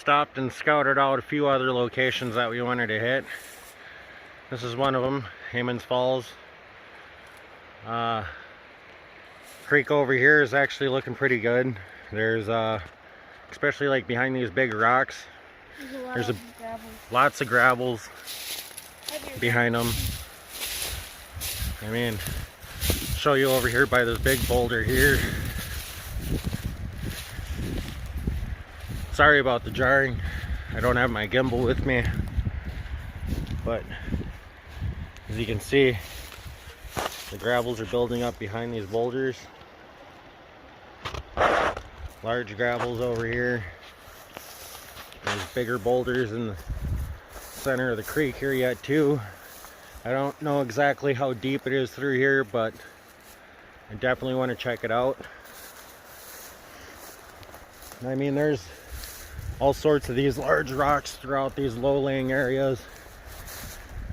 stopped and scouted out a few other locations that we wanted to hit. This is one of them, Haymans Falls. Creek over here is actually looking pretty good. There's especially like behind these big rocks, there's lots of gravels behind them. I mean, show you over here by this big boulder here. Sorry about the jarring. I don't have my gimbal with me, but as you can see, the gravels are building up behind these boulders. Large gravels over here. There's bigger boulders in the center of the creek here yet too. I don't know exactly how deep it is through here, but I definitely want to check it out. I mean, there's all sorts of these large rocks throughout these low-lying areas.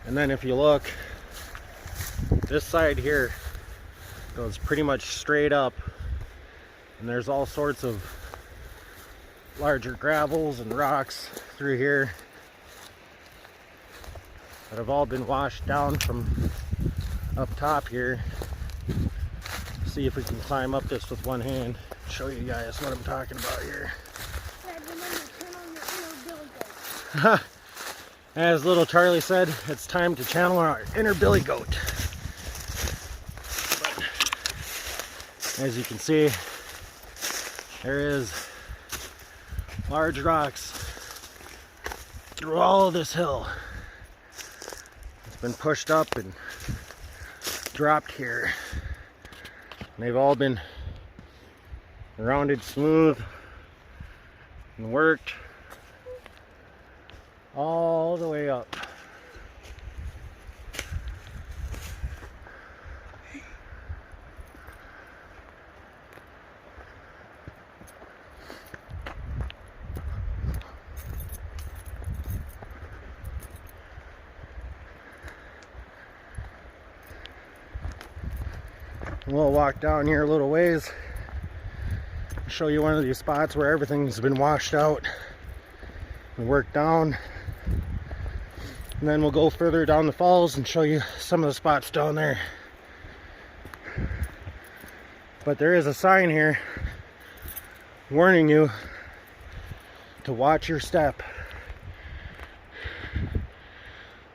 And then if you look, this side here goes pretty much straight up, and there's all sorts of larger gravels and rocks through here that have all been washed down from up top here. See if we can climb up this with one hand. Show you guys what I'm talking about here. As little Charlie said, it's time to channel our inner Billy Goat. But as you can see, there is large rocks through all of this hill. It's been pushed up and dropped here. And they've all been rounded smooth and worked all the way up. We'll walk down here a little ways, show you one of these spots where everything's been washed out and worked down. And then we'll go further down the falls and show you some of the spots down there. But there is a sign here warning you to watch your step.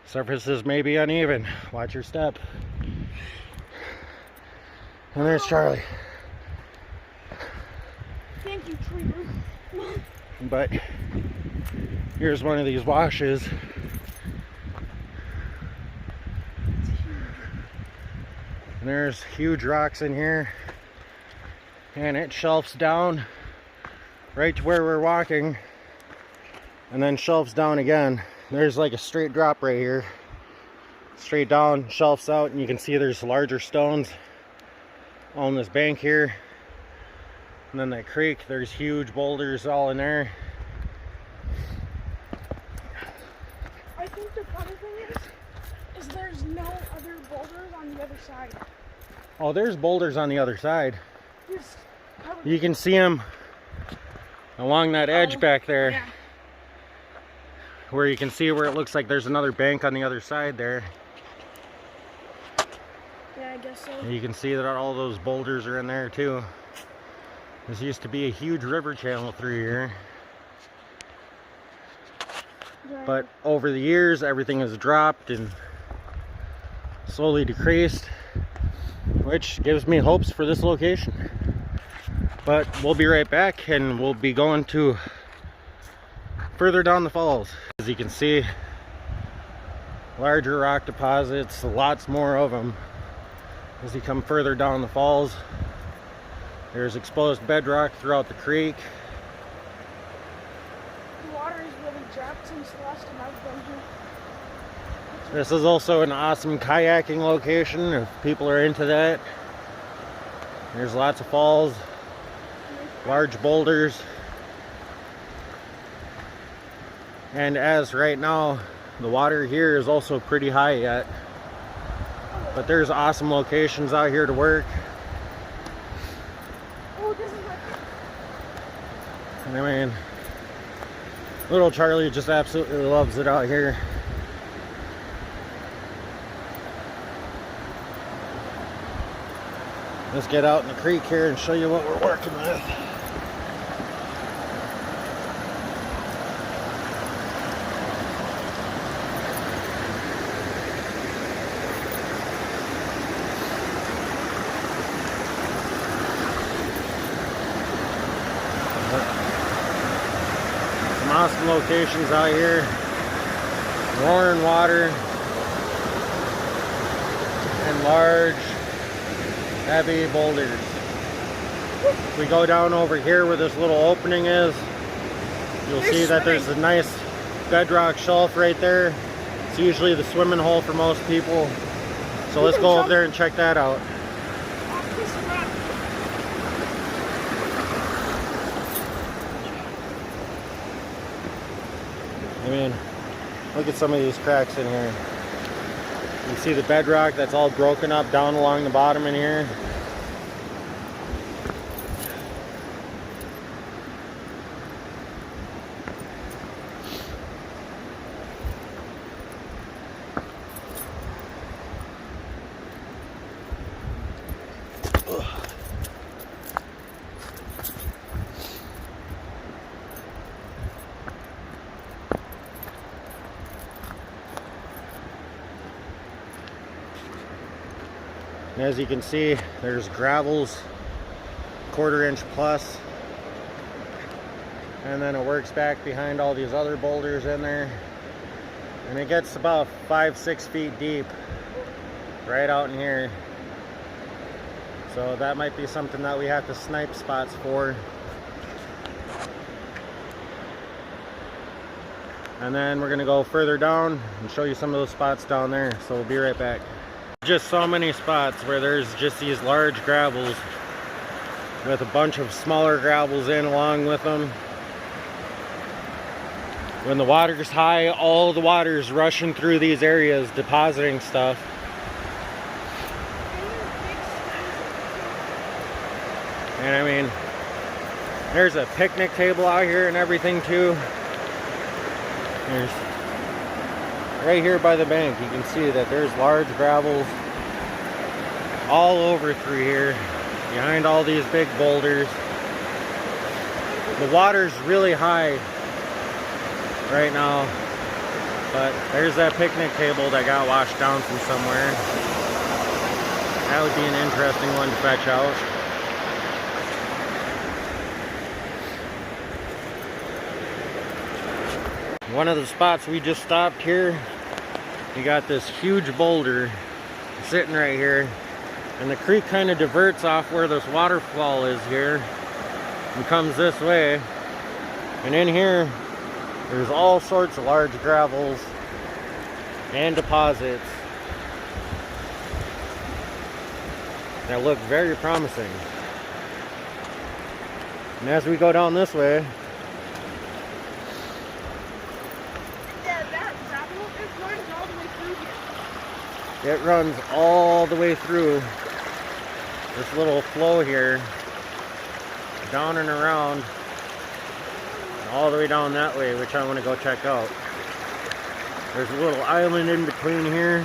Surfaces may be uneven. Watch your step. And there's Charlie. Thank you, tree. But here's one of these washes. And there's huge rocks in here, and it shelves down right to where we're walking, and then shelves down again. There's like a straight drop right here, straight down, shelves out, and you can see there's larger stones on this bank here. And then that creek, there's huge boulders all in there. I think the funny thing is there's no other boulders on the other side. Oh, there's boulders on the other side. You can see them along that edge back there. Yeah. Where you can see where it looks like there's another bank on the other side there. Yeah, I guess so. And you can see that all those boulders are in there too. This used to be a huge river channel through here. Right. But over the years, everything has dropped and slowly decreased, which gives me hopes for this location. But we'll be right back, and we'll be going to further down the falls. As you can see, larger rock deposits, lots more of them. As you come further down the falls, there's exposed bedrock throughout the creek. The water has really dropped since the last time I've been here. This is also an awesome kayaking location if people are into that. There's lots of falls, large boulders. And as right now, the water here is also pretty high yet. But there's awesome locations out here to work. Oh, this is like... And I mean, Little Charlie just absolutely loves it out here. Let's get out in the creek here and show you what we're working with. Some awesome locations out here. Roaring water and large, heavy boulders. If we go down over here where this little opening is, you'll see that there's a nice bedrock shelf right there. It's usually the swimming hole for most people. So let's go over there and check that out. I mean, look at some of these cracks in here. You see the bedrock that's all broken up down along the bottom in here. And as you can see, there's gravels, 1/4 inch plus, and then it works back behind all these other boulders in there, and it gets about 5-6 feet deep right out in here. So that might be something that we have to snipe spots for. And then we're gonna go further down and show you some of those spots down there. So we'll be right back. Just so many spots where there's just these large gravels with a bunch of smaller gravels in along with them. When the water's high, all the water's rushing through these areas, depositing stuff. And I mean, there's a picnic table out here and everything too. There's right here by the bank, you can see that there's large gravels all over through here, behind all these big boulders. The water's really high right now, but there's that picnic table that got washed down from somewhere. That would be an interesting one to fetch out. One of the spots we just stopped here, you got this huge boulder sitting right here, and the creek kind of diverts off where this waterfall is here and comes this way. And in here, there's all sorts of large gravels and deposits that look very promising. And as we go down this way, it runs all the way through this little flow here, down and around, and all the way down that way, which I want to go check out. There's a little island in between here.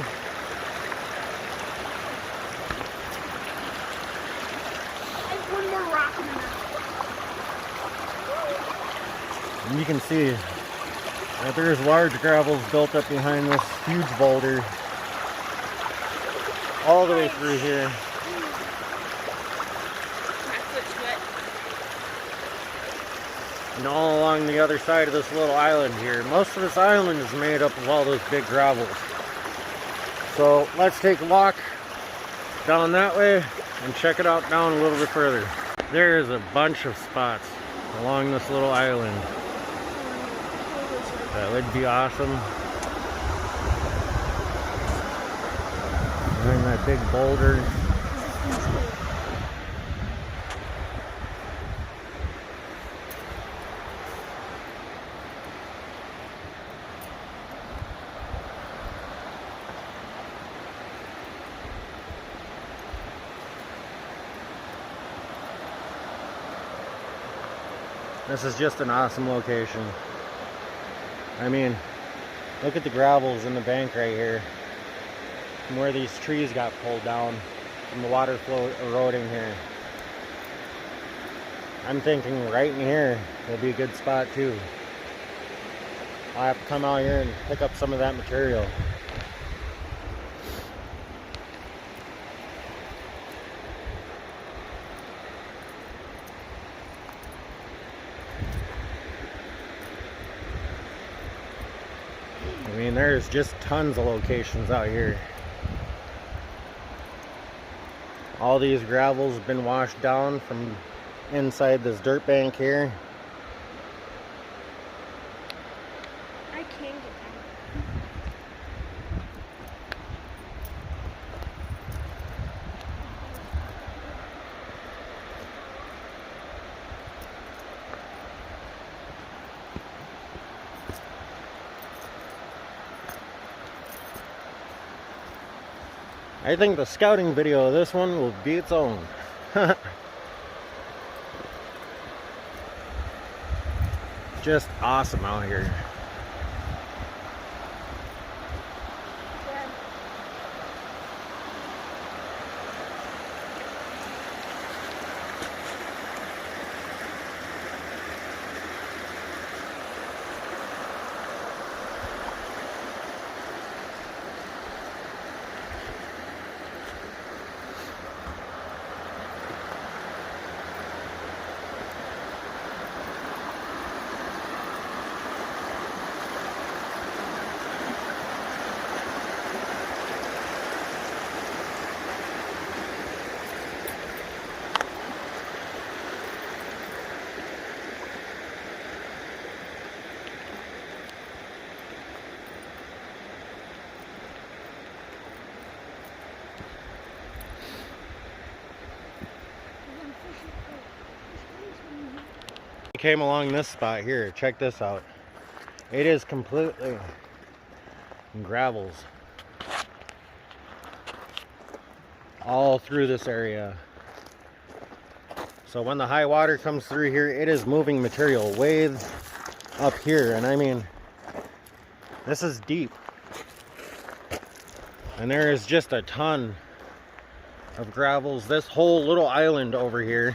One more rock in there. And you can see that there's large gravels built up behind this huge boulder, all the way through here. And all along the other side of this little island here. Most of this island is made up of all those big gravels. So let's take a walk down that way and check it out down a little bit further. There is a bunch of spots along this little island. That would be awesome. Behind that big boulder. This is just an awesome location. I mean, look at the gravels in the bank right here. From where these trees got pulled down from the water flow eroding here. I'm thinking right in here will be a good spot too. I'll have to come out here and pick up some of that material. I mean, there's just tons of locations out here. All these gravels have been washed down from inside this dirt bank here. I can get down. I think the scouting video of this one will be its own. Just awesome out here. Yeah. I came along this spot here. Check this out. It is completely gravels all through this area. So when the high water comes through here, it is moving material way up here. And I mean, this is deep. And there is just a ton of gravels. This whole little island over here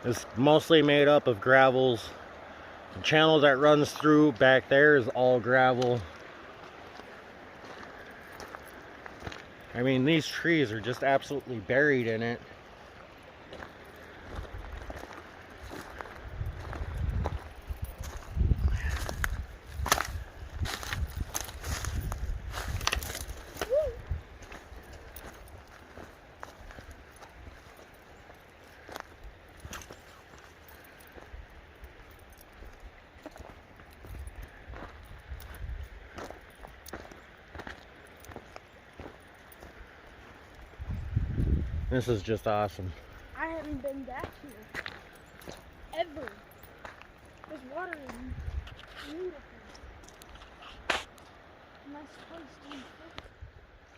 is mostly made up of gravels. The channel that runs through back there is all gravel. I mean, these trees are just absolutely buried in it. This is just awesome. I haven't been back here ever. This water is beautiful. Nice place to be.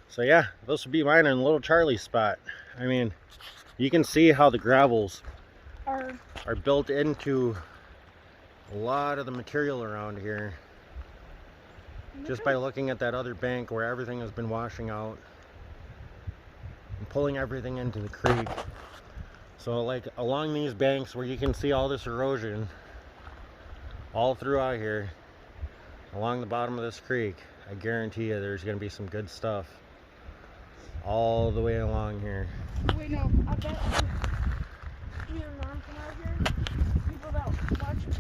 So yeah, this would be mine in Little Charlie spot. I mean, you can see how the gravels Are built into a lot of the material around here. Just by looking at that other bank where everything has been washing out and pulling everything into the creek. So like along these banks where you can see all this erosion all throughout here along the bottom of this creek, I guarantee you there's going to be some good stuff all the way along here. Wait, no, I bet either mom come out here, people that watch